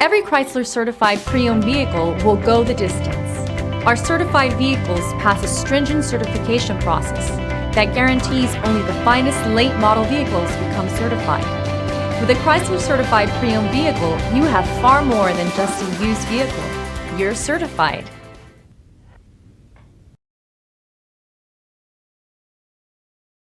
Every Chrysler certified pre-owned vehicle will go the distance. Our certified vehicles pass a stringent certification process that guarantees only the finest late model vehicles become certified. With a Chrysler certified pre-owned vehicle, you have far more than just a used vehicle. You're certified.